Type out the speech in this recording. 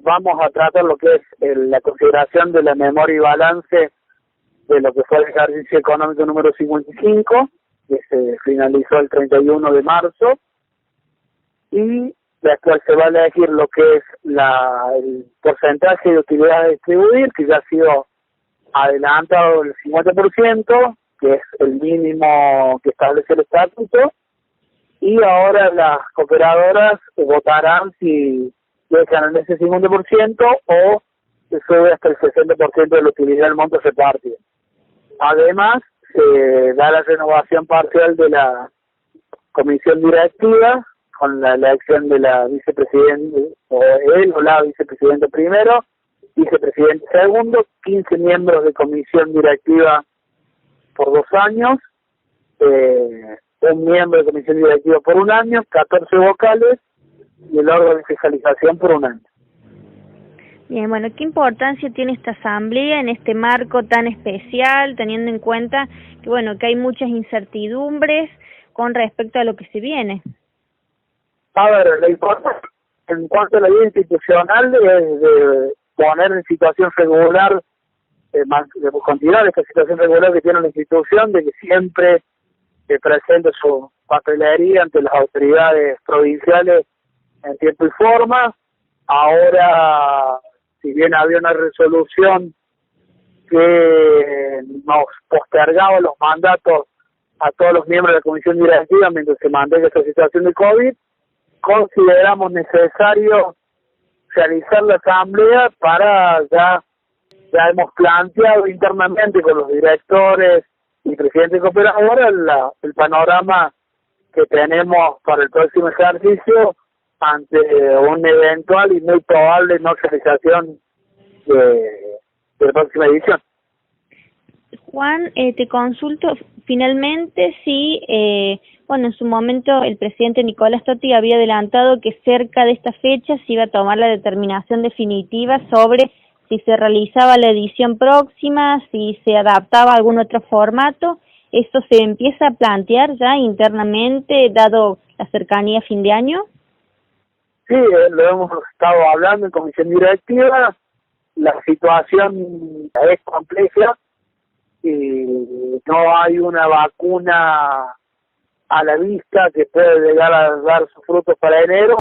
Vamos a tratar lo que es la consideración de la memoria y balance de lo que fue el ejercicio económico número 55, que se finalizó el 31 de marzo, y después se va a elegir lo que es el porcentaje de utilidad a distribuir, que ya ha sido adelantado el 50%, que es el mínimo que establece el estatuto, y ahora las cooperadoras votarán si dejan en ese 50% o se sube hasta el 60% de la utilidad del monto repartido. Además, se da la renovación parcial de la comisión directiva con la elección de la vicepresidenta, o él o la vicepresidenta primero, vicepresidente segundo, 15 miembros de comisión directiva por 2 años, un miembro de comisión directiva por 1 año, 14 vocales y el órgano de fiscalización por 1 año. Bien, bueno, ¿qué importancia tiene esta asamblea en este marco tan especial, teniendo en cuenta que, bueno, que hay muchas incertidumbres con respecto a lo que se viene? A ver, la importancia en cuanto a la vida institucional es de poner en situación regular, de continuar esta situación regular que tiene la institución, de que siempre presente su papelería ante las autoridades provinciales en tiempo y forma. Ahora, si bien había una resolución que nos postergaba los mandatos a todos los miembros de la comisión directiva mientras se mantenga esta situación de COVID, consideramos necesario realizar la asamblea para ya hemos planteado internamente con los directores y presidentes de cooperadoras el panorama que tenemos para el próximo ejercicio ante una eventual y muy probable no realización de la próxima edición. Juan, te consulto finalmente si, en su momento el presidente Nicolás Totti había adelantado que cerca de esta fecha se iba a tomar la determinación definitiva sobre si se realizaba la edición próxima, si se adaptaba a algún otro formato. ¿Esto se empieza a plantear ya internamente, dado la cercanía a fin de año? Sí, lo hemos estado hablando en comisión directiva. La situación es compleja y no hay una vacuna a la vista que puede llegar a dar sus frutos para enero.